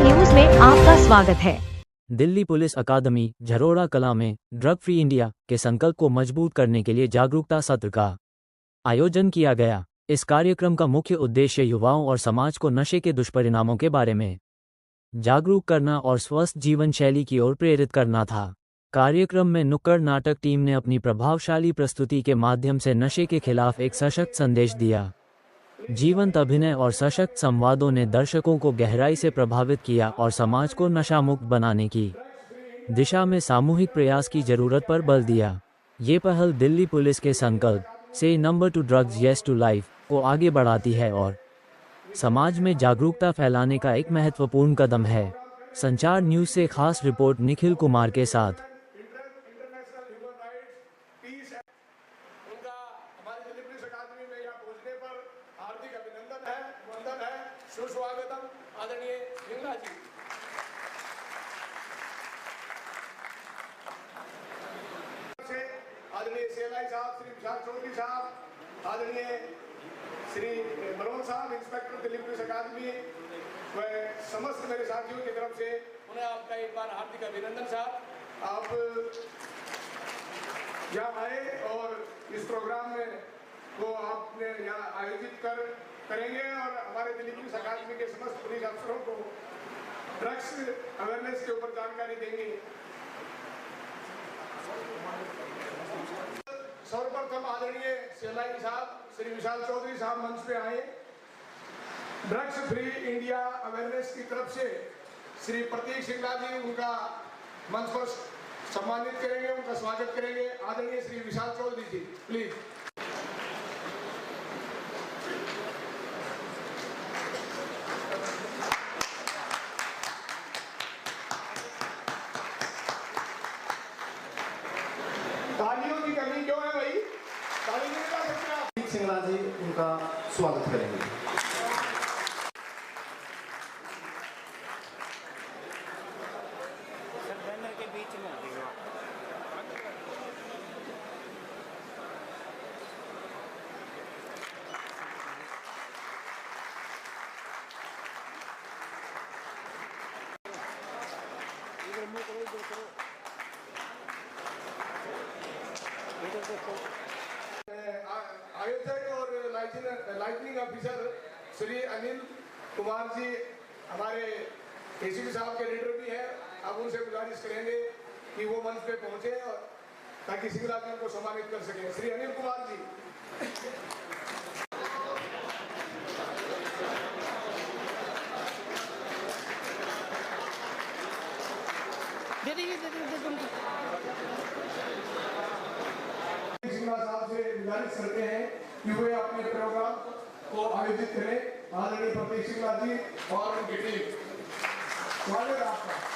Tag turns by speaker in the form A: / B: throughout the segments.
A: News में आपका स्वागत है।
B: दिल्ली पुलिस अकादमी झरोड़ा कला में ड्रग फ्री इंडिया के संकल्प को मजबूत करने के लिए जागरूकता सत्र का आयोजन किया गया। इस कार्यक्रम का मुख्य उद्देश्य युवाओं और समाज को नशे के दुष्परिणामों के बारे में जागरूक करना और स्वस्थ जीवन शैली की ओर प्रेरित करना था। कार्यक्रम में नुक्कड़ नाटक टीम ने अपनी प्रभावशाली प्रस्तुति के माध्यम से नशे के खिलाफ एक सशक्त संदेश दिया। जीवंत अभिनय और सशक्त संवादों ने दर्शकों को गहराई से प्रभावित किया और समाज को नशा मुक्त बनाने की दिशा में सामूहिक प्रयास की जरूरत पर बल दिया। ये पहल दिल्ली पुलिस के संकल्प से number 2 drugs yes to life को आगे बढ़ाती है और समाज में जागरूकता फैलाने का एक महत्वपूर्ण कदम है। संचार न्यूज से खास रिपोर्ट निखिल कुमार के साथ।
C: उनका हमारी दिल्ली पुलिस अकादमी में यहाँ पहुँचने पर हार्दिक अभिनंदन है, वंदन है, सुस्वागतम आदरणीय सिंगला जी। आदरणीय सेलाई साहब, श्री विशाल चौधरी साहब, आदरणीय श्री मनोज साहब, इंस्पेक्टर दिल्ली पुलिस अकादमी व समस्त मेरे साथियों की तरफ से उन्हें आपका एक बार हार्दिक अभिनंदन साहब। आप यहाँ आए और इस प्रोग्राम में को आपने यहाँ आयोजित करेंगे और हमारे दिल्ली पुलिस अकादमी के समस्त पुलिस अफसरों को ड्रग्स अवेयरनेस के ऊपर जानकारी देंगे। सर्वप्रथम आदरणीय सेलाई साहब, श्री विशाल चौधरी साहब मंच पे आए। ड्रग्स फ्री इंडिया अवेयरनेस की तरफ से श्री प्रतीक सिंगला जी उनका मंच पर सम्मानित करेंगे, उनका स्वागत करेंगे। आदरणीय श्री विशाल चौधरी जी प्लीज। तालियों की कमी क्यों है भाई? ताली नहीं बजा सकते आप?
D: सिंगला जी उनका स्वागत करेंगे।
C: आयोजक और लाइटनिंग ऑफिसर श्री अनिल कुमार जी हमारे एसीपी साहब के लीडर भी हैं। अब उनसे गुजारिश करेंगे कि वो मंच पे पहुंचे और ताकि सिंगला जी उनको सम्मानित कर सके। श्री अनिल कुमार जी। साहब से गुजारिश करते हैं कि वे अपने प्रोग्राम को आयोजित करें। आदरणीय प्रतीक सिंगला जी और उनकी टीम, स्वागत है आपका।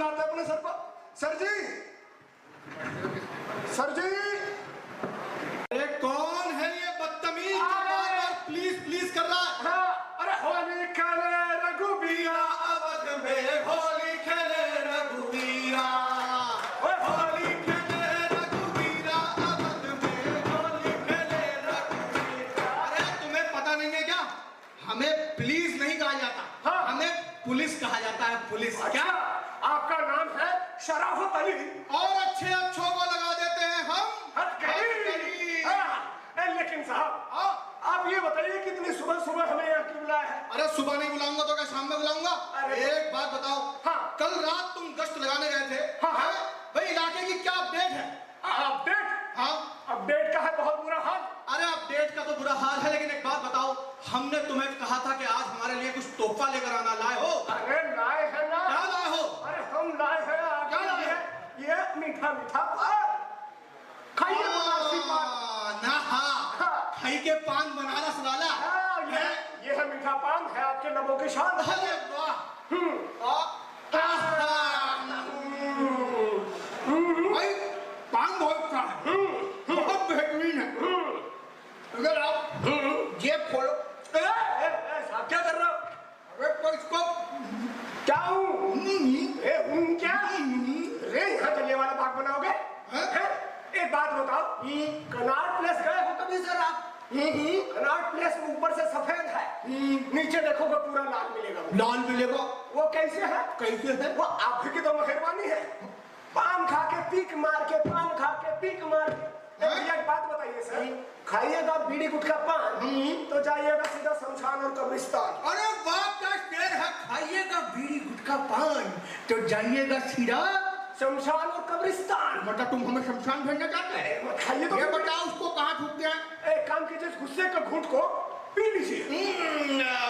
C: चिल्लाते अपने सर पर। सर जी, सर जी,
D: अरे कौन है ये बदतमीज जो बार-बार प्लीज प्लीज कर रहा है?
C: हाँ, अरे होली खेले रघुबीरा
D: अवध में होली खेले रघुवीरा, होली खेले रघुवीरा, अवध में होली खेले रघुवीरा। अरे तुम्हें पता नहीं है क्या? हमें प्लीज नहीं कहा जाता,
C: हाँ।
D: हमें पुलिस कहा जाता है, पुलिस।
C: क्या आपका नाम है शराफत अली?
D: और अच्छे अच्छों को लगा देते हैं हम।
C: हथकड़ी। हाँ, लेकिन साहब आप ये बताइए कितनी सुबह सुबह हमें यहाँ क्यों बुलाया है?
D: अरे सुबह नहीं बुलाऊंगा तो क्या शाम में बुलाऊंगा?
C: अरे
D: एक बात बताओ,
C: हाँ।
D: कल रात तुम गश्त लगाने गए थे,
C: हाँ, हाँ।
D: हैं? भाई इलाके की क्या अपडेट है?
C: अपडेट?
D: हाँ,
C: अपडेट का है बहुत बुरा हाल।
D: अरे अपडेट का तो बुरा हाल है, लेकिन एक बात बताओ, हमने तुम्हें कहा था कि आज हमारे लिए कुछ तोहफा लेकर आना, लाए हो?
C: अरे लाए है ना?
D: क्या लाए हो?
C: अरे हम लाए हैं
D: क्या लाए?
C: ये मीठा मीठा पान। खाइए बनारसी पान।
D: ना हाँ,
C: हाँ।
D: खाई के पान बनारस वाला।
C: हाँ, ये है मीठा पान, है आपके लबों की शान।
D: अरे वाह, भाई पान बहुत अच्छा है, बहुत बेहतरीन है। अगर आप जेब खोलो।
C: साहब क्या कर रहे हो?
D: अरे तो इसको
C: क्या हूँ? क्या? रे यहाँ जलिए वाला बाग बनाओगे? हैं? एक बात बताओ, कनाट प्लेस गए हो कभी सर आप? कनाट प्लेस ऊपर से सफेद है, नीचे देखोगे पूरा लाल मिलेगा।
D: लाल मिलेगा?
C: वो कैसे है?
D: कैसे है?
C: वो आपकी तो मेहरबानी है। पान खा के पीक मार के, पान खा के पीक मार के। भैया एक बात बताइए सर, खाइएगा बीड़ी गुटखा पान तो जाइएगा सीधा शमशान और कब्रिस्तान।
D: अरे वाह क्या शेर है, खाइएगा बीड़ी गुटखा पान तो जाइएगा सीधा
C: शमशान और कब्रिस्तान।
D: मतलब तुम हमें शमशान भेजना चाहते हैं?
C: खाइए तो
D: ये बताओ उसको कहाँ थूकते हैं?
C: एक काम कीजिए, गुस्से के घूंट को पी लीजिए।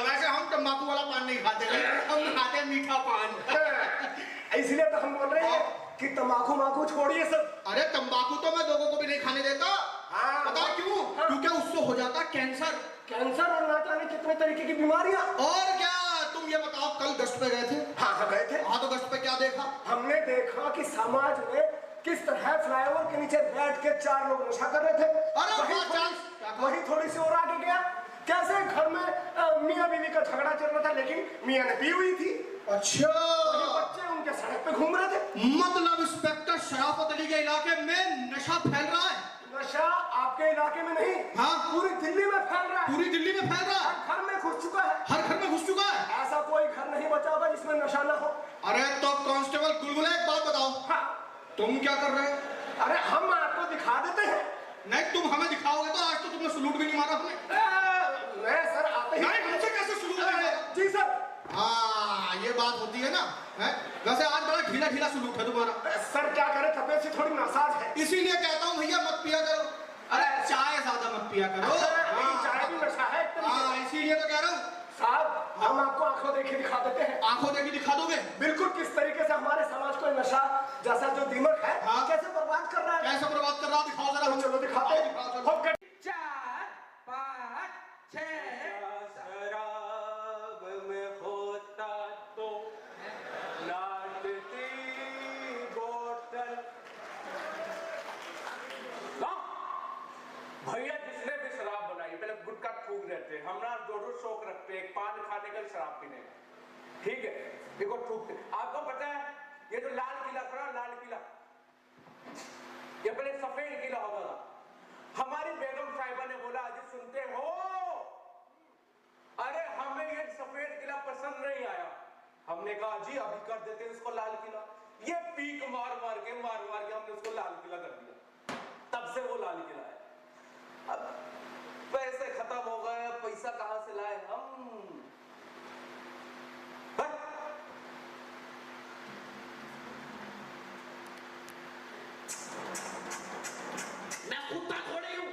D: वैसे हम तंबाकू वाला पान नहीं खाते, हम खाते हैं मीठा पान।
C: इसलिए तो हम बोल रहे हैं कि तंबाकू माकू छोड़िए सब।
D: अरे तंबाकू तो मैं लोगों को भी नहीं खाने देता।
C: हाँ,
D: पता क्यों?
C: हाँ।
D: क्योंकि उससे हो जाता कैंसर।
C: कैंसर और ना जाने कितने तरीके की बीमारियां।
D: और क्या, तुम ये बताओ कल गश्त पे गए थे?
C: हाँ गए थे।
D: हाँ तो गश्त पे क्या देखा?
C: हमने देखा कि समाज में किस तरह फ्लाईओवर के नीचे बैठ के 4 लोग नशा कर रहे थे।
D: अरे
C: वही थोड़ी सी और आगे गया, कैसे घर में मियाँ बीवी का झगड़ा चल रहा था, लेकिन मियाँ ने पी हुई थी।
D: अच्छा,
C: बच्चे उनके सड़क पे घूम रहे थे।
D: मतलब इंस्पेक्टर शराफत अली के इलाके में नशा फैल रहा है?
C: नशा आपके इलाके में नहीं,
D: हाँ,
C: पूरी दिल्ली में फैल रहा है।
D: पूरी दिल्ली में फैल रहा है,
C: हर घर में घुस चुका है।
D: हर घर में घुस चुका है।
C: ऐसा कोई घर नहीं बचा होगा जिसमें नशा ना हो।
D: अरे तो कांस्टेबल गुलगुला एक बात बताओ,
C: हाँ।
D: तुम क्या कर रहे हो?
C: अरे हम आपको दिखा देते हैं।
D: नहीं तुम हमें दिखाओगे तो आज तो तुमने सलूट भी नहीं मारा हमें।
C: मैं सर आते ही
D: नहीं हमसे कैसे सलूट मारेगा?
C: जी सर।
D: हाँ ये बात होती है ना, है? वैसे आज बड़ा ढीला ढीला सलूट है तुम्हारा।
C: सर क्या करें, तबीयत से थोड़ी नासाज है।
D: इसीलिए कहता हूँ भैया मत पिया करो। अरे चाय ज्यादा मत पिया करो।
C: नहीं, चाय भी नशा है एक तरीके से।
D: हाँ इसीलिए तो कह रहा हूँ।
C: साहब हम आपको आंखों देखी दिखा देते हैं।
D: आंखों देखी दिखा दोगे?
C: बिल्कुल, किस तरीके से हमारे समाज को नशा जैसा जो दीमक है,
D: हाँ।
C: कैसे बर्बाद कर रहा है।
D: कैसे बर्बाद कर रहा, दिखाओ जरा।
C: तो चलो दिखाते हैं।
D: दिखाओ, चलो।
C: खूब कर-
E: 4 5 6 शराब में होता तो लाटती बोतल। ला भैया जिसने भी शराब बनाई पहले गुटखा फूक देते, हमरा दोनों शौक रखते हैं, एक पान खाने का शराब पीने का, ठीक है, देखो ठूकते। आपको पता है ये जो लाल किला था, लाल किला ये पहले सफेद किला होता था। हमारी बेगम साहिबा ने बोला अजी सुनते हो, अरे हमें ये सफेद किला पसंद नहीं आया। हमने कहा जी अभी कर देते हैं इसको लाल किला। ये पीक मार मार के हमने उसको लाल किला कर दिया, तब से वो लाल किला है। अब पैसे खत्म हो गए, पैसा कहां से लाए हम? मैं कुत्ता थोड़ी हूं,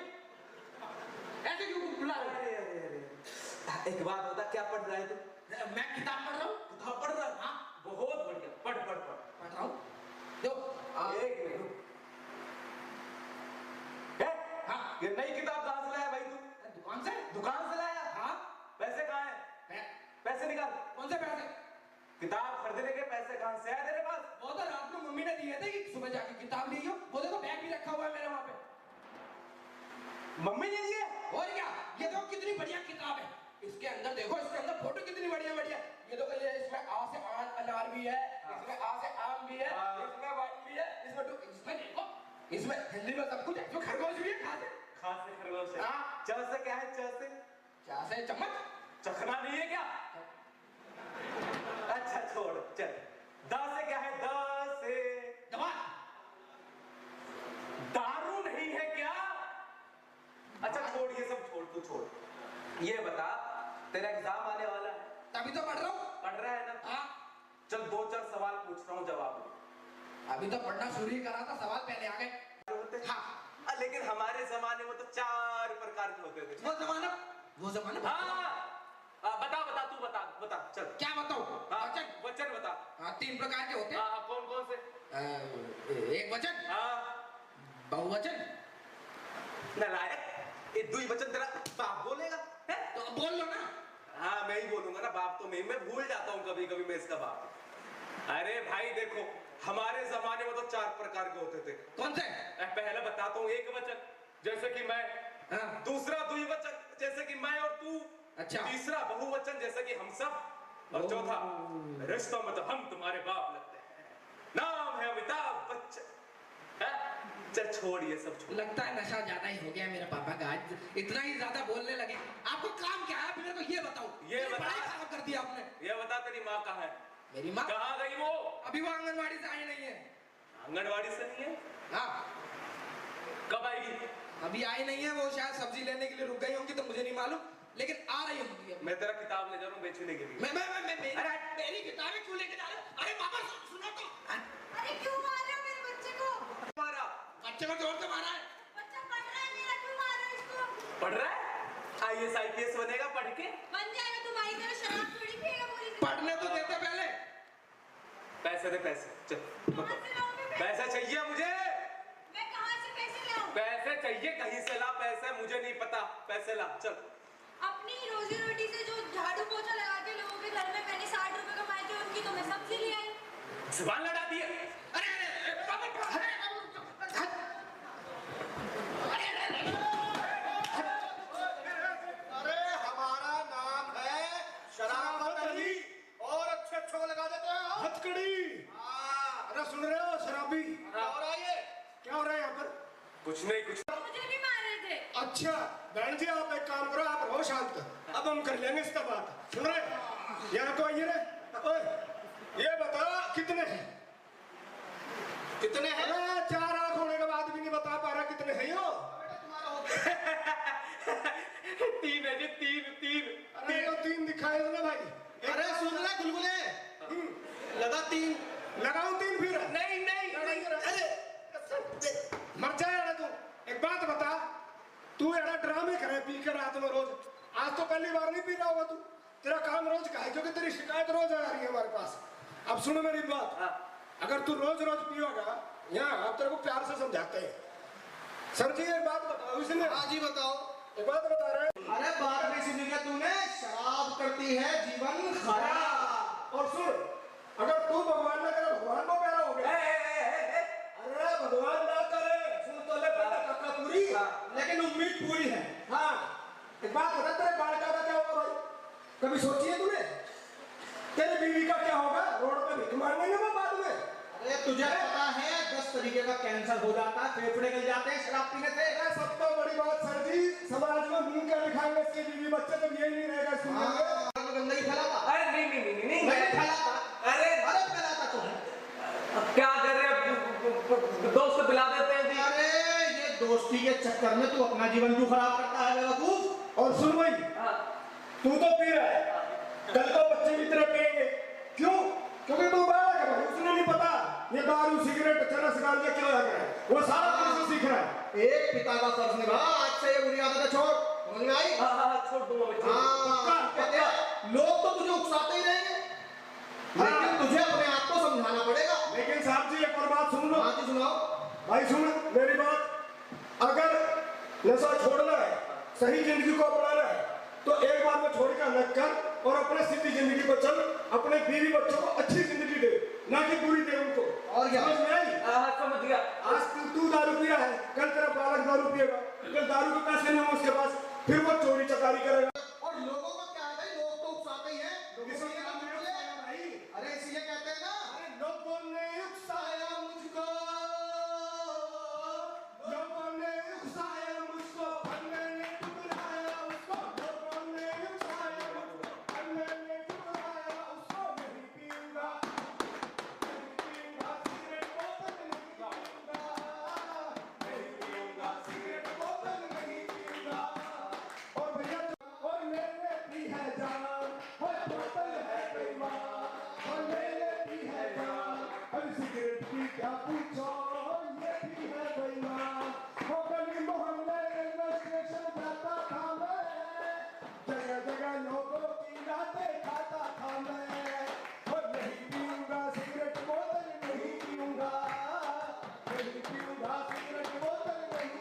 E: ऐसे क्यों बुला रहे? अरे एक बात बता, क्या पढ़ रहा है तू? मैं किताब पढ़ रहा हूँ। किताब पढ़ रहा है? हाँ बहुत बढ़िया, पढ़ पढ़ पढ़ पढ़ रहा हूँ। एक मिनट, हाँ ये नई किताब कहाँ से लाया भाई तू? दुकान से लाया? हाँ। पैसे कहाँ है? पैसे निकाल। कौन से पैसे? किताब खरीदने के पैसे कहां से आए तेरे पास?
C: वो तो रात को मम्मी ने दिए थे कि सुबह जाके किताब ले आओ। वो देखो बैग भी रखा हुआ है मेरे वहां पे।
E: मम्मी ने दिए?
C: और क्या, ये देखो कितनी बढ़िया किताब है। इसके अंदर देखो, इसके अंदर फोटो कितनी बढ़िया बढ़िया। ये देखो, ये इसमें आ से अनार भी है, इसमें आ से आम भी है, इसमें वाइन भी है, इसमें देखो, इसमें हिंदी में सब कुछ है। जो खरगोश भी है,
E: खास से खरगोश है।
C: हाँ।
E: च से क्या है? च से?
C: क्या से चम्मच?
E: चखना नहीं है क्या? अच्छा छोड़, चल। द से क्या है? द से
C: दवा।
E: दारू नहीं है क्या? अच्छा छोड़, ये सब छोड़, तू छोड़। ये बता, तेरा एग्जाम आने वाला है,
C: तभी तो पढ़ रहा हूँ।
E: पढ़ रहा है ना?
C: हाँ।
E: चल 2-4 सवाल पूछ रहा हूँ, जवाब दे।
C: अभी तो पढ़ना शुरू ही करा था, सवाल पहले आ गए। हाँ।
E: लेकिन हमारे जमाने में तो 4 प्रकार के होते थे।
C: वो जमाना
E: हाँ, बता तू बता चल।
C: क्या बताऊं?
E: हाँ,
C: वचन।
E: वचन बता।
C: हाँ, 3 प्रकार के होते हैं।
E: हाँ, कौन से?
C: एक वचन,
E: हाँ,
C: बहुवचन।
E: नालायक, ये द्विवचन तेरा बाप बोलेगा है?
C: तो बोल लो ना।
E: हाँ, मैं ही बोलूंगा ना, बाप तो मैं भूल जाता हूँ कभी मैं इसका बाप। अरे भाई देखो, हमारे जमाने में तो 4 प्रकार के होते थे।
C: कौन से?
E: पहले बताता हूँ, एक वचन जैसे कि मैं।
C: हाँ।
E: दूसरा द्विवचन जैसे कि मैं और तू।
C: अच्छा।
E: तीसरा बहुवचन जैसे कि हम सब। और चौथा, रिश्तों में तो हम तुम्हारे बाप लगते हैं, नाम है अमिताभ बच्चन। चल छोड़, ये सब छोड़।
C: लगता है नशा ज्यादा ही हो गया मेरे पापा का, आज इतना ही ज्यादा बोलने लगे। आपको काम क्या है? आप मेरे को ये बताओ।
E: ये बता।
C: पढ़ाई खराब कर दिया आपने।
E: ये बता, तेरी माँ कहाँ है?
C: मेरी माँ
E: कहाँ गई वो?
C: अभी वो आंगनवाड़ी से आई नहीं है।
E: आंगनवाड़ी से नहीं है?
C: हाँ।
E: कब आएगी?
C: अभी आई नहीं है, वो शायद सब्जी लेने के लिए रुक गई होंगी, तो मुझे नहीं मालूम, लेकिन आ रही होंगी अभी।
E: मैं तेरा किताब ले जा रहा हूँ बेचने के लिए।
C: मैं मेरी किताबें क्यों लेके जा रहे हो? अरे पापा सुनो तो।
F: अरे क्यों मार रहे हो मेरे बच्चे को?
E: मारा?
C: बच्चे को जोर से मारा है।
F: बच्चा पढ़ रहा है मेरा, क्यों मार रहे हो इसको?
E: पढ़ रहा है? IAS IPS बनेगा पढ़ के?
F: बन जाएगा, तुम्हारी तरह शराब थोड़ी पिएगा पूरी जिंदगी।
C: पढ़ने तो देते पहले।
E: पैसे दे, पैसे। चल
F: कहाँ से लाऊं मैं
E: पैसे चाहिए मुझे।
F: मैं कहाँ से पैसे लाऊं?
E: पैसे चाहिए, कहीं से ला पैसे, मुझे नहीं पता। पैसे ला, चल।
F: अपनी रोजी रोटी से जो झाड़ू पोछा लगा के लोगों के घर में मैंने 60 रुपए कमाए थे, उनकी तो मैं सब्जी ले आई।
E: जुबान लड़ा दी है।
D: अरे हमारा नाम है शराफत अली, और अच्छे अच्छे लगा देते हैं।
C: हथकड़ी। अरे सुन रहे हो शराबी?
D: क्या हो रहा है ये?
C: क्या हो रहा है यहाँ पर?
E: कुछ नहीं, कुछ।
F: मुझे भी मार रहे थे।
C: अच्छा बहन जी, आप एक काम करो, आप रहो शांत, अब हम कर लेंगे इसका बात। सुन रहे? यहाँ तो आइए रे। ओए, ये बता कितने हैं?
D: कितने हैं?
C: अरे 4 आंख होने के बाद भी नहीं बता पा रहा कितने हैं यो?
E: 3 है जी, 3।
C: अरे तो 3 दिखाए ना भाई।
D: अरे सुन ले गुलगुले, लगा 3।
C: लगाओ 3 फिर।
E: नहीं।
C: अरे मर जाएगा तू। एक बात बता, तू एड़ा ड्रामे करे पी के रात में रोज? आज तो पहली बार नहीं पी रहा होगा तू। तेरा काम रोज का है, क्योंकि तेरी शिकायत रोज आ रही है हमारे पास। अब सुनो मेरी बात, अगर तू रोज पियोगा, यहाँ आप तेरे को प्यार से समझाते हैं। सर जी एक बात बताओ इसमें।
D: हाँ जी बताओ।
C: एक बात बता रहे हैं।
D: अरे बात नहीं सुनी क्या तूने? शराब करती है जीवन खराब।
C: और सुन, अगर तू भगवान ना करे, भगवान को प्यारा हो गया। अरे भगवान ना करे, सुन तो ले पहले कक्का पूरी, लेकिन उम्मीद पूरी है। हाँ एक बात बता, तेरे बालका का क्या होगा भाई? कभी सोची है तूने? तेरी बीवी का क्या होगा? रोड पे भिख मांगेंगे वो बाद में।
D: अरे तुझे पता है 10 तरीके का कैंसर हो जाता है, फेफड़े गल जाते हैं शराब पीने से।
C: अरे सब तो बड़ी बात सर जी, समाज में नींद का दिखाएंगे इसके बीवी बच्चे, तो यही नहीं रहेगा इस दुनिया में।
D: गंदगी फैलाता।
E: अरे नहीं।
D: मैं फैलाता।
E: अरे
D: फैलाता तुम।
E: अब क्या कर रहे हैं? दोस्त को पिला देते हैं जी।
D: अरे ये दोस्ती के चक्कर में तू अपना जीवन क्यों खराब करता है बेवकूफ?
C: और सुन भाई, तू तो पी रहा है, कल को बच्चे भी तेरे पिएंगे। क्यों? क्योंकि तू बालक है भाई, उसने नहीं पता ये दारू सिगरेट चरस गांजा क्या है, वो सारा तुझसे सीख रहा है।
D: एक पिता का फर्ज निभा, आज से ये बुरी आदतें छोड़। समझ में आई?
E: छोड़ दूंगा बच्चे।
D: हाँ, लोग तो तुझे उकसाते ही रहेंगे, लेकिन तुझे अपने आप को समझाना पड़ेगा।
C: लेकिन साहब जी एक और बात सुन लो।
D: हाँ जी सुनाओ।
C: भाई सुन मेरी बात, अगर नशा छोड़ना है, सही जिंदगी को अपनाना है, तो एक बार में छोड़ कर अलग कर और अपने सीधी जिंदगी को चल। अपने बीवी बच्चों को अच्छी जिंदगी दे, ना कि बुरी दे उनको।
D: और क्या?
C: समझ में आई?
E: समझ गया।
C: आज तू दारू पी रहा है, कल तेरा बालक दारू पिएगा, कल दारू के पैसे नहीं होंगे उसके पास, फिर वो चोरी चकारी करेगा।
D: और लोगों को क्या है भाई, लोग तो उकसाते ही हैं। इसीलिए तो बोले, अरे इसीलिए कहते हैं ना,
C: लोगों ने उकसाया मुझको, लोगों ने उकसाया मुझको, मैंने ठुकराया उसको, लोगों ने उकसाया मुझको, मैंने ठुकराया उसको। नहीं पीऊंगा, नहीं पीऊंगा सिगरेट बोतल, नहीं पीऊंगा, नहीं पीऊंगा सिगरेट बोतल, नहीं पीऊंगा। और भैया और मैंने पी है जान, और बोतल है बेईमान, और मैंने पी है जान, और सिगरेट की क्या पूछो, ये भी है बेईमान। वो गली मोहल्ले रेलवे स्टेशन जाता था मैं, जगह जगह लोगों की रातें खाता था मैं। और नहीं पीऊंगा सिगरेट बोतल, नहीं पीऊंगा, नहीं पीऊंगा सिगरेट बोतल, नहीं।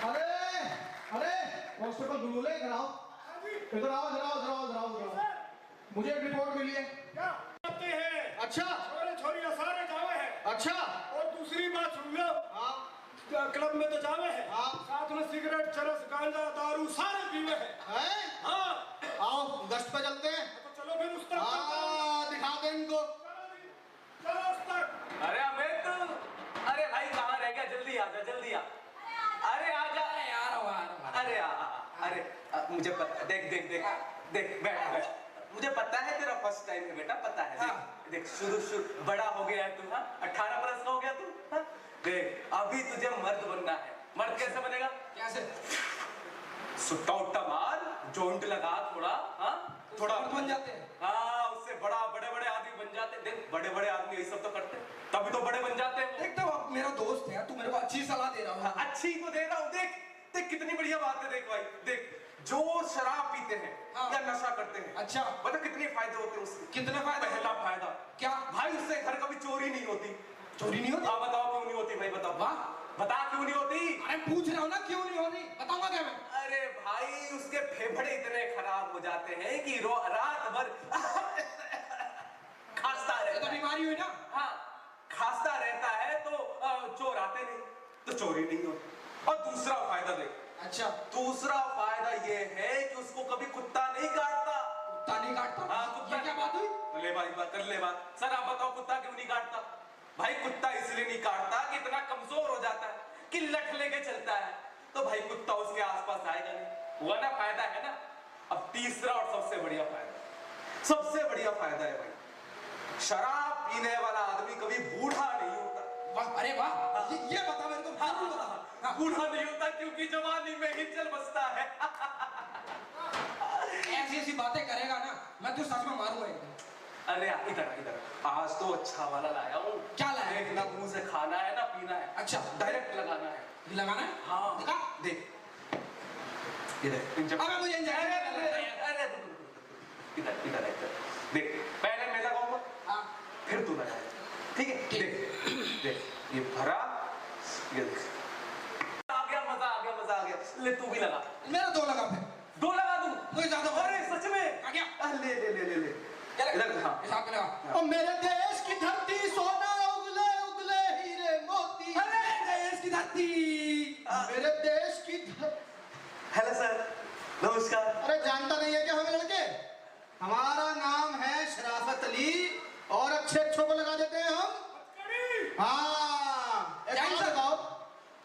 D: अरे अरे कांस्टेबल गुलगुले इधर आओ, इधर आओ, इधर आओ, इधर आओ, इधर आओ, इधर आओ। मुझे एक रिपोर्ट मिली है।
C: क्या करते हैं?
D: अच्छा
C: छोरे छोरियां सारे जावे हैं।
D: अच्छा।
C: और दूसरी बात सुन लो,
D: हाँ
C: क्लब में तो जावे हैं,
D: हाँ।
C: साथ में सिगरेट, चरस, गांजा, दारू सारे पीवे हैं।
D: हैं?
C: हाँ,
D: आओ गश्त पे चलते हैं।
C: तो चलो फिर उस तरफ चलते हैं।
D: हाँ दिखा दे इनको।
C: चलो उस तरफ।
E: अरे अमित, अरे भाई कहाँ रह गया? जल्दी आ जा, जल्दी आ। अरे आ जा यार। अरे अरे मुझे पता, देख देख देख देख, बैठ बैठ। मुझे पता है तेरा फर्स्ट टाइम है बेटा, पता है। देख देख, शुरू बड़ा हो गया है तू। हाँ, 18 बरस का हो गया तू। हाँ, देख अभी तुझे मर्द बनना है। मर्द कैसे बनेगा?
D: कैसे?
E: सुट्टा उट्टा मार, जोंट लगा थोड़ा। हाँ, थोड़ा
D: बन जाते हैं।
E: हाँ, उससे बड़ा बड़े बड़े आदमी बन जाते हैं। देख बड़े बड़े आदमी यही सब तो करते हैं, तभी तो बड़े बन जाते हैं।
D: देख तो अब मेरा दोस्त है, तू मेरे को अच्छी सलाह दे रहा है।
E: अच्छी तो दे रहा हूँ। देख देख कितनी बढ़िया बात है। देख भाई, देख जो शराब पीते हैं
D: हाँ।
E: या नशा करते हैं,
D: अच्छा।
E: पता कितने फायदे होते हैं उससे?
D: कितने फायदे?
E: पहला फायदा
D: क्या?
E: भाई, उससे घर कभी चोरी नहीं होती।
D: चोरी नहीं होती?
E: हाँ, बताओ क्यों नहीं होती भाई, बताओ।
D: वाह।
E: बता क्यों नहीं होती?
D: अरे पूछ रहा हूँ ना, क्यों नहीं होती, बताऊंगा क्या मैं?
E: अरे भाई, उसके फेफड़े इतने खराब हो जाते हैं कि रात भर खांसता
D: ये तो
E: रहता है।
D: बीमारी हुई ना।
E: हाँ, खांसता रहता है तो चोर आते नहीं, तो चोरी नहीं होती। और दूसरा फायदा देख,
D: अच्छा।
E: दूसरा फायदा ये है कि उसको कभी कुत्ता नहीं काटता।
D: कुत्ता नहीं काटता?
E: हाँ, कुत्ता।
D: ये क्या बात हुई?
E: ले भाई, बात कर ले बात। सर आप बताओ, कुत्ता क्यों नहीं काटता? भाई कुत्ता इसलिए नहीं काटता कि इतना कमजोर हो जाता है कि लठ लेके चलता है, तो भाई कुत्ता उसके आसपास आएगा नहीं। हुआ ना फायदा, है ना। अब तीसरा और सबसे बढ़िया फायदा, सबसे बढ़िया फायदा है भाई, शराब पीने वाला आदमी कभी बूढ़ा नहीं होता।
D: वाह, अरे वाह, ये बता मेरे को। जरूर बता। हाँ।
E: बूढ़ा नहीं होता क्योंकि जवानी में ही चल बसता है।
D: ऐसी ऐसी बातें करेगा ना, मैं तो सच में मारूंगा एकदम।
E: अरे इधर इधर, आज तो अच्छा वाला लाया हूँ।
D: क्या लाया?
E: देख ना, मुंह से खाना है ना पीना है।
D: अच्छा।
E: डायरेक्ट लगाना है।
D: ये लगाना है?
E: हाँ,
D: दिखा।
E: देख ये देख इंजेक्शन।
D: अबे मुझे इंजेक्शन
E: अरे
D: लगाना है।
E: अरे इधर इधर इधर देख, पहले मैं लगाऊंगा,
D: हाँ।
E: फिर तू लगाएगा, ठीक है? देख देख, ये भरा, ये देख, आ गया मजा, आ गया मजा, आ गया। ले तू भी लगा।
D: मेरा दो लगा फिर।
E: दो लगा दूं?
D: मुझे ज्यादा।
E: अरे सच में?
D: आ गया।
E: ले ले ले ले ले इधर। हाँ,
D: हिसाब से लगा।
C: और मेरे देश की धरती सोना उगले उगले हीरे मोती,
D: अरे देश की धरती,
C: मेरे देश की धरती।
E: हेलो सर, नमस्कार।
D: अरे जानता नहीं है क्या हमें लड़के? हमारा नाम है शराफत अली, और अच्छे अच्छों को लगा देते हैं हम। हाँ, एक बात बताओ,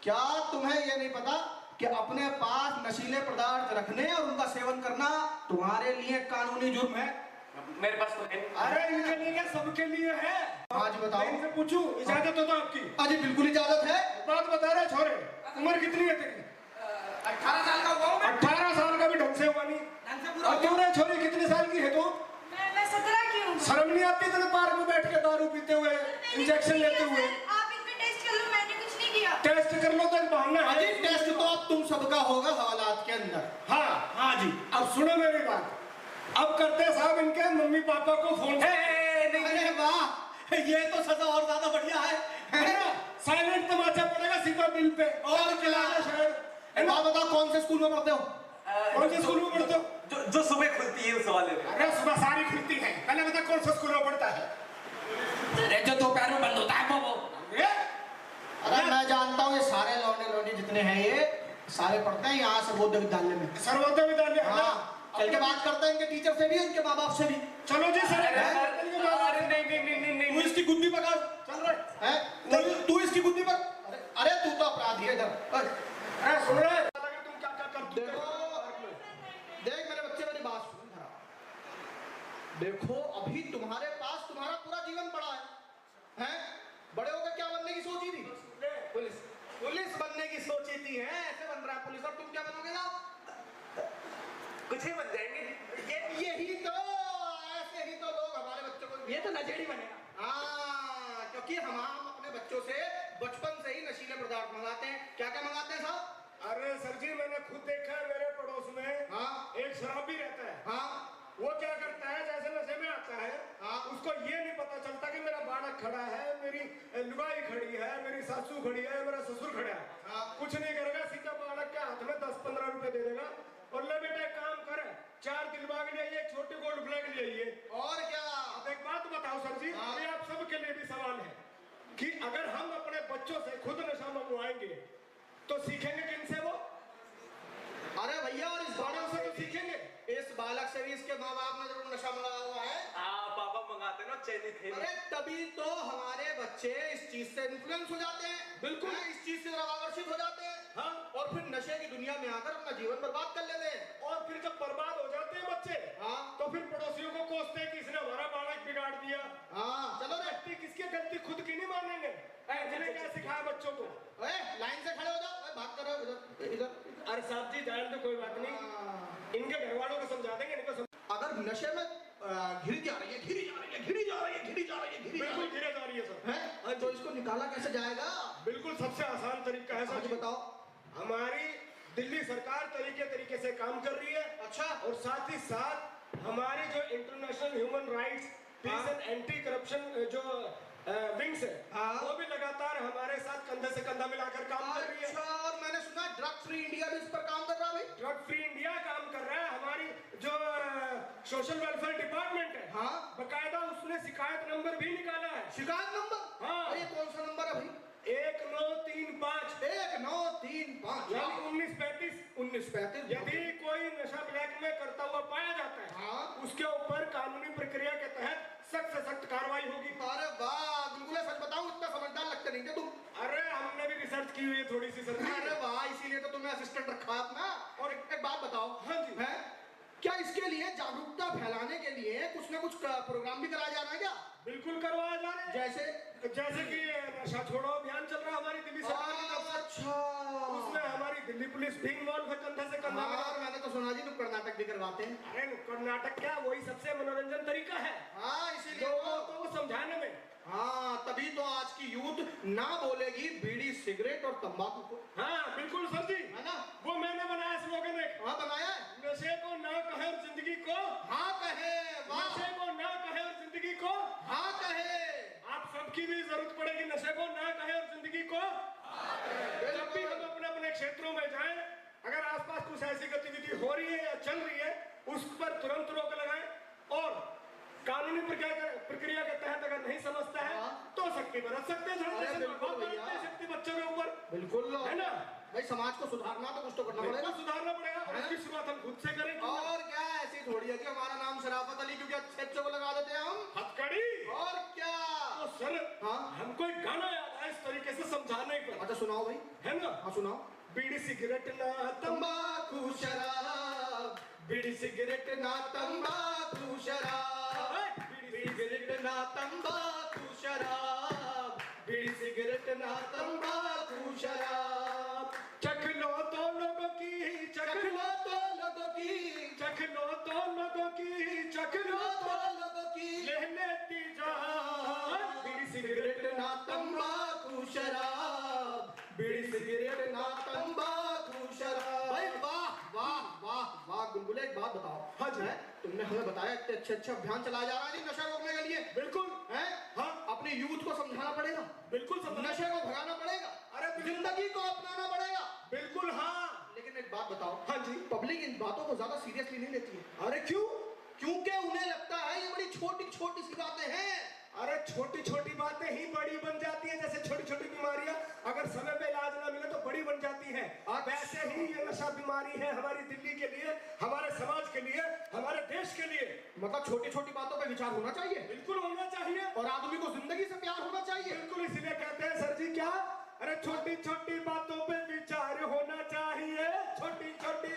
D: क्या तुम्हें ये नहीं पता कि अपने पास नशीले पदार्थ रखने और उनका सेवन करना तुम्हारे लिए कानूनी जुर्म है?
E: मेरे पास तो है।
C: अरे इनके लिए क्या, सबके लिए है।
D: आज बताओ।
C: मैं इनसे पूछूं, इजाजत हो तो आपकी?
D: अजी बिल्कुल इजाजत है।
C: बात बता रहे छोरे, उम्र कितनी है तेरी?
D: 18 साल का हुआ हूं मैं।
C: 18 साल का भी ढंग से हुआ नहीं।
D: ढंग से पूरा
C: और तूने छोरी कितने साल की है तू?
F: मैं 17 की हूँ।
C: शर्म नहीं आती तेरे पार्क में बैठ के दारू पीते हुए, इंजेक्शन लेते हुए?
F: आप इसमें टेस्ट कर लो, मैंने कुछ नहीं किया।
C: टेस्ट कर लो तो एक बहाना है।
D: अजी टेस्ट तो अब तुम सबका होगा हवालात के अंदर।
C: हाँ हाँ जी, अब सुनो मेरी बात। अब करते साहब इनके मम्मी पापा को फोन।
D: अरे वाह, ये तो सजा और ज्यादा बढ़िया है।
C: साइलेंट तमाचा पड़ेगा सीधा बिल पे। और चला शहर।
D: बात बताओ, कौन से स्कूल में पढ़ते हो?
C: कौन से स्कूल में पढ़ते हो?
E: जो सुबह खुलती है उस वाले में।
C: अरे सुबह सारी खुलती है, पहले बता कौन सा स्कूल में पढ़ता है? अरे जो दोपहर में बंद होता है वो
D: अरे मैं जानता हूँ, ये सारे लौंडे जितने हैं ये सारे पढ़ते हैं यहाँ सर्वोदय विद्यालय में।
C: सर्वोदय विद्यालय?
D: हाँ, चल के बात करते हैं इनके टीचर से भी, इनके माँ बाप से भी।
C: चलो जी सर।
D: तू इसकी गुद्दी पकड़। चल रहे हैं तू इसकी गुद्दी पकड़। अरे तू तो अपराधी है इधर।
C: अरे सुन रहे तुम क्या क्या करते हो?
D: देख मेरे बच्चे, मेरी बात सुन जरा। देखो अभी तुम्हारे पास तुम्हारा पूरा जीवन पड़ा है, हैं? बड़े होकर क्या बनने की सोची थी? पुलिस बनने की सोची थी, हैं? ऐसे बन रहा है पुलिस, और तुम क्या बनोगे ना?
E: कुछ ही बन जाएंगे।
D: यही तो, ऐसे ही तो लोग हमारे बच्चों को, ये तो नशेड़ी बनेगा। हाँ, क्योंकि हम अपने बच्चों से बचपन से ही नशीले पदार्थ मंगाते हैं। क्या क्या मंगाते हैं साहब?
C: अरे सर जी, मैंने खुद देखा है मेरे पड़ोस में।
D: हाँ,
C: एक शराबी रहता है।
D: हाँ,
C: वो क्या करता है, जैसे नशे में आता है,
D: हाँ,
C: उसको ये नहीं पता चलता कि मेरा बालक खड़ा है, मेरी लुगाई खड़ी है, मेरी सासू खड़ी है, मेरा ससुर खड़ा है।
D: हाँ।
C: कुछ नहीं करेगा, सीधा बालक के हाथ में 10-15 रुपए दे देगा और ले बेटा एक काम कर, 4 दिलबाग ले आइए, एक छोटी गोल्ड फ्लैग ले आइए।
D: और क्या?
C: अब एक बात बताओ सर जी,
D: हाँ।
C: ये आप सबके लिए भी सवाल है कि अगर हम अपने बच्चों से खुद नशा मंगवाएंगे तो सीखेंगे किनसे वो?
D: अरे भैया, और इस
C: बड़ों से तो सीखेंगे।
D: इस बालक से भी इसके माँ बाप ने जरूर नशा मंगाया हुआ है।
E: पापा मंगाते ना चैनी थे।
D: अरे तभी तो हमारे बच्चे इस चीज से इन्फ्लुएंस हो जाते हैं।
C: बिल्कुल।
D: इस चीज से आकर्षित हो जाते हैं।
C: हाँ।
D: और फिर नशे की दुनिया में आकर अपना जीवन बर्बाद कर लेते हैं।
C: और फिर जब बर्बाद हो जाते हैं बच्चे,
D: हाँ,
C: तो फिर पड़ोसियों को कोसते हैं कि इसने हमारा बालक बिगाड़ दिया।
D: हाँ, चलो रे।
C: गलती किसकी? गलती खुद की नहीं मानेंगे। जिन्हें क्या सिखाया बच्चों को?
D: लाइन से खड़े हो जाओ। भाग कर इधर इधर।
C: अरे साहब जी, जान तो कोई बात नहीं, इनके घर वालों को समझा देंगे, इनको
D: अगर नशे में घिरी जा रही है,
C: बिल्कुल गिरे जा रही है सर।
D: हैं? तो इसको निकाला कैसे जाएगा?
C: बिल्कुल सबसे आसान तरीका है सर
D: मुझे
C: जी।
D: बताओ।
C: हमारी दिल्ली सरकार तरीके से काम कर रही है।
D: अच्छा।
C: और साथ ही साथ हमारी जो international human rights peace and anti corruption जो विंग्स है,
D: हाँ।
C: वो भी लगातार हमारे साथ कंधे से कंधा मिलाकर काम कर रही है।
D: अच्छा, और मैंने सुना ड्रग फ्री इंडिया भी इस पर काम कर रहा है।
C: ड्रग फ्री इंडिया काम कर रहा है। हमारी जो सोशल वेलफेयर डिपार्टमेंट है,
D: हाँ,
C: बकायदा उसने शिकायत नंबर भी निकाला है।
D: शिकायत नंबर?
C: हाँ।
D: और ये कौन सा नंबर है भाई?
C: 1935
D: 1935
C: यानी 1935।
D: 1935।
C: यदि कोई नशा ब्लैक में करता हुआ पाया जाता है,
D: हाँ,
C: उसके ऊपर कानूनी प्रक्रिया के तहत सख्त से सख्त कार्रवाई होगी।
D: अरे वाह, बिल्कुल सच बताऊं, इतना समझदार लगते नहीं थे तुम।
C: अरे हमने भी रिसर्च की हुई है थोड़ी सी सर।
D: अरे वाह, इसीलिए तो तुमने असिस्टेंट रखा है अपना। और एक बात बताओ।
C: हाँ जी।
D: है क्या इसके लिए जागरूकता फैलाने के लिए कुछ ना कुछ प्रोग्राम भी कराया जा रहा है क्या?
C: बिल्कुल करवाया जा रहा है।
D: जैसे
C: कि नशा छोड़ो अभियान चल रहा है हमारी दिल्ली सरकार की तरफ से।
D: अच्छा,
C: उसमें हमारी दिल्ली पुलिस भी इन्वॉल्व है कंधे से कंधा मिला।
D: हाँ, मैंने तो सुना जी तुम कर्नाटक भी करवाते हैं।
C: अरे कर्नाटक क्या, वही सबसे मनोरंजन तरीका है
D: हाँ, इसीलिए
C: लोगों को समझाने में।
D: हाँ, तभी तो आज की यूथ ना बोलेगी बीड़ी, सिगरेट और तंबाकू को।
C: हाँ बिल्कुल सर जी,
D: है ना?
C: वो मैंने बनाया स्लोगन एक।
D: हाँ, बनाया है।
C: नशे को ना कहे और जिंदगी को
D: हाँ कहे। वाह,
C: नशे को ना कहे और जिंदगी को
D: हाँ कहे।
C: आप सबकी भी जरूरत पड़ेगी नशे को ना कहे और जिंदगी को। जब भी हम अपने अपने क्षेत्रों में जाएं, अगर आसपास कुछ ऐसी गतिविधि हो रही है या चल रही है, उस पर तुरंत रोक लगाएं। और कानूनी प्रक्रिया के तहत अगर नहीं समझता है,
D: हाँ।
C: तो सख्ती बरत सकते हैं।
D: अरे बिल्कुल भैया।
C: शक्ति बच्चों के ऊपर,
D: बिल्कुल
C: है ना?
D: भाई, समाज को सुधारना तो कुछ तो करना पड़ेगा।
C: बिल्कुल सुधारना पड़ेगा और
D: है?
C: इसकी शुरुआत हम खुद से करें।
D: और क्या, ऐसी थोड़ी है कि हमारा नाम शराफत अली क्योंकि अच्छे को लगा देते हैं हम।
C: हथकड़ी।
D: और क्या?
C: तो सर,
D: हाँ,
C: हमको एक गाना याद है इस तरीके से समझाने का।
D: अच्छा सुनाओ भाई।
C: है ना?
D: हाँ सुनाओ।
C: बीड़ी सिगरेट ना
D: तंबाकू शराब, बीड़ी सिगरेट ना तंबाकू शराब, बीड़ी सिगरेट ना तंबाकू शराब, बीड़ी सिगरेट ना तंबाकू शराब।
C: चख लो तो लोगों की,
D: चख लो तो लोगों की,
C: चख लो तो लोगों की, चख
D: लो
C: लो
D: तो लोगों की,
C: ले लेती जान। बीड़ी
D: सिगरेट
C: सिगरेट
D: ना तंबाकू शराब, बीड़ी सिगरेट ना तंबाकू शराब। भाई वाह वाह वाह वाह, गुलगुले एक बात बताओ।
C: हाँ जी।
D: है, तुमने हमें बताया इतने अच्छे अभियान चलाया जा रहा है नशा रोकने के लिए।
C: बिल्कुल
D: है,
C: हाँ,
D: अपने यूथ को समझाना पड़ेगा,
C: बिल्कुल समझ।
D: नशे को भगाना पड़ेगा,
C: अरे बिल्कुल।
D: जिंदगी को अपनाना पड़ेगा।
C: बिल्कुल हाँ।
D: लेकिन एक बात बताओ।
C: हाँ जी।
D: पब्लिक इन बातों को ज्यादा सीरियसली नहीं लेती है।
C: अरे क्यों?
D: क्योंकि उन्हें लगता है ये बड़ी छोटी छोटी सी बातें हैं।
C: अरे छोटी छोटी बातें ही बड़ी बन जाती हैं, जैसे छोटी छोटी बीमारियां अगर समय पे इलाज ना मिले तो बड़ी बन जाती हैं। वैसे ही ये नशा बीमारी है हमारी दिल्ली के लिए, हमारे समाज के लिए, हमारे देश के लिए।
D: मतलब छोटी छोटी बातों पे विचार होना चाहिए।
C: बिल्कुल होना चाहिए।
D: और आदमी को जिंदगी से प्यार होना चाहिए।
C: बिल्कुल, इसीलिए कहते हैं सर जी क्या, अरे छोटी छोटी बातों पे विचार होना चाहिए। छोटी छोटी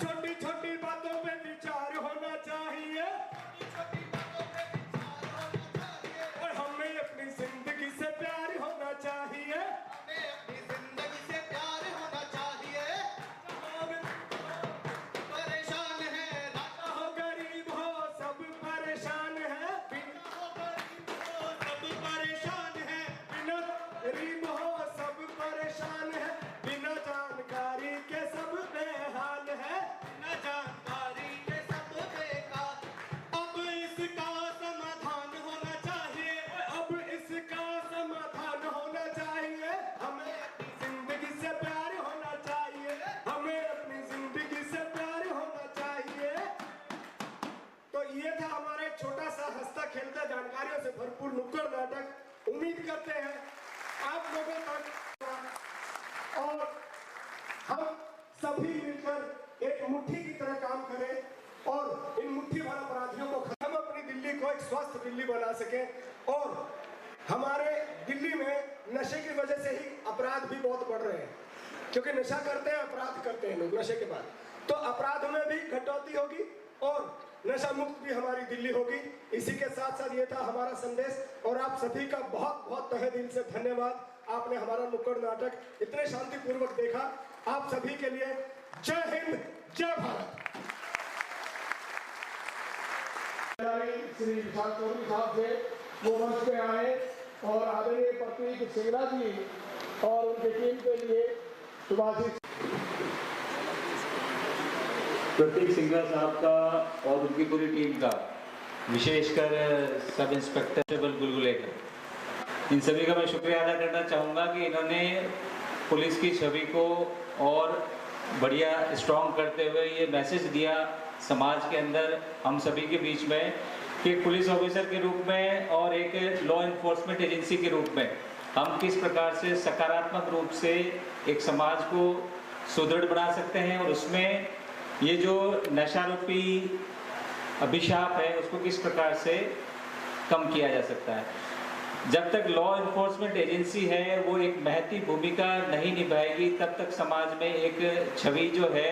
C: छोटी छोटी बातों पे विचार होना चाहिए। और हमें अपनी जिंदगी से प्यार होना चाहिए।
D: हमें अपनी जिंदगी से प्यार होना चाहिए। परेशान है,
C: ना हो गरीब हो सब परेशान है।
D: सब परेशान है।
C: बिना गरीब हो सब परेशान है। बिना जानकारी के सब बेहाल है।
D: न जानकारी के सब बेकार। अब इसका समाधान होना चाहिए।
C: अब इसका समाधान होना चाहिए। हमें अपनी जिंदगी से प्यार होना चाहिए। हमें अपनी जिंदगी से प्यार होना चाहिए। तो ये था हमारा एक छोटा सा हंसता खेलता जानकारियों से भरपूर नुक्कड़ नाटक। उम्मीद करते हैं आप लोगों तक, और हम सभी मिलकर एक मुट्ठी की तरह काम करें और इन मुट्ठी भर अपराधियों को, हम अपनी दिल्ली को एक स्वस्थ दिल्ली बना सकें। और हमारे दिल्ली में नशे की वजह से ही अपराध भी बहुत बढ़ रहे हैं, क्योंकि नशा करते हैं, अपराध करते हैं लोग नशे के बाद। तो अपराध में भी कटौती होगी और नशा मुक्त भी हमारी दिल्ली होगी। इसी के साथ साथ ये था हमारा संदेश, और आप सभी का बहुत बहुत तहे दिल से धन्यवाद। आपने हमारा नुक्कड़ नाटक इतने शांतिपूर्वक देखा। आप सभी के लिए जय हिंद, जय भारत। श्री विशाल चौधरी साहब से वो मंच पे आए और आदरणीय प्रतीक सिंगला जी और उनकी टीम के लिए सुभाषित
G: प्रतीक सिंगला साहब का और उनकी पूरी टीम का, विशेषकर सब इंस्पेक्टर बुलबुले का, इन सभी का मैं शुक्रिया अदा करना चाहूँगा कि इन्होंने पुलिस की छवि को और बढ़िया स्ट्रॉन्ग करते हुए ये मैसेज दिया समाज के अंदर, हम सभी के बीच में, कि एक पुलिस ऑफिसर के रूप में और एक लॉ इन्फोर्समेंट एजेंसी के रूप में हम किस प्रकार से सकारात्मक रूप से एक समाज को सुदृढ़ बना सकते हैं, और उसमें ये जो नशारूपी अभिशाप है उसको किस प्रकार से कम किया जा सकता है। जब तक लॉ इन्फोर्समेंट एजेंसी है वो एक महती भूमिका नहीं निभाएगी, तब तक समाज में एक छवि जो है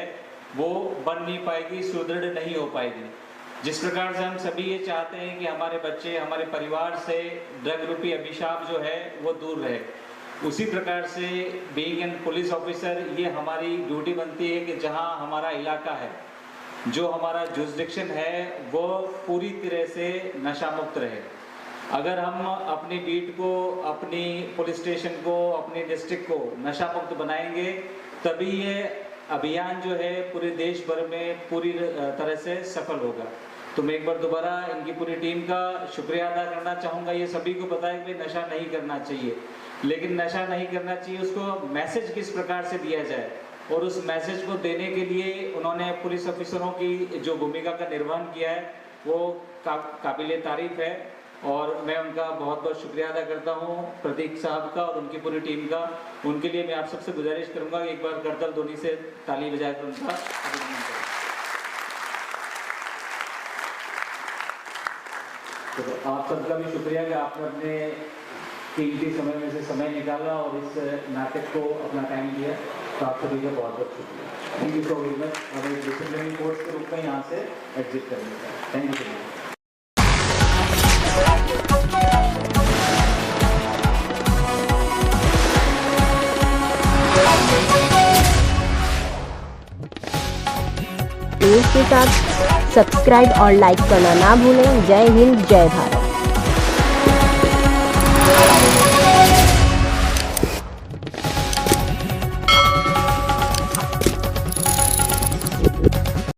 G: वो बन नहीं पाएगी, सुदृढ़ नहीं हो पाएगी। जिस प्रकार से हम सभी ये चाहते हैं कि हमारे बच्चे, हमारे परिवार से ड्रग रूपी अभिशाप जो है वो दूर रहे, उसी प्रकार से बीइंग एन पुलिस ऑफिसर ये हमारी ड्यूटी बनती है कि जहां हमारा इलाका है, जो हमारा जुरिसडिक्शन है, वो पूरी तरह से नशा मुक्त रहे। अगर हम अपनी बीट को, अपनी पुलिस स्टेशन को, अपनी डिस्ट्रिक्ट को नशा मुक्त बनाएंगे, तभी ये अभियान जो है पूरे देश भर में पूरी तरह से सफल होगा। तो मैं एक बार दोबारा इनकी पूरी टीम का शुक्रिया अदा करना चाहूँगा। ये सभी को पता है कि नशा नहीं करना चाहिए, लेकिन नशा नहीं करना चाहिए उसको मैसेज किस प्रकार से दिया जाए, और उस मैसेज को देने के लिए उन्होंने पुलिस ऑफिसरों की जो भूमिका का निर्वहन किया है वो काबिले तारीफ है, और मैं उनका बहुत बहुत शुक्रिया अदा करता हूँ, प्रतीक साहब का और उनकी पूरी टीम का। उनके लिए मैं आप सबसे गुजारिश करूँगा कि एक बार करतल ध्वनि से ताली बजाकर उनका अभिनंदन करें। तो आप सबका भी शुक्रिया कि आपने अपने कीमती समय में से समय निकाला और इस नाटक को अपना टाइम दिया, तो आप सभी का बहुत बहुत शुक्रिया। Thank you so very much. हमें डिसिप्लिनरी कोर्स के रूप में यहाँ से एग्जिट करने का। Thank you so much.
H: News के साथ सब्सक्राइब और लाइक करना ना भूलें। जय हिंद, जय भारत।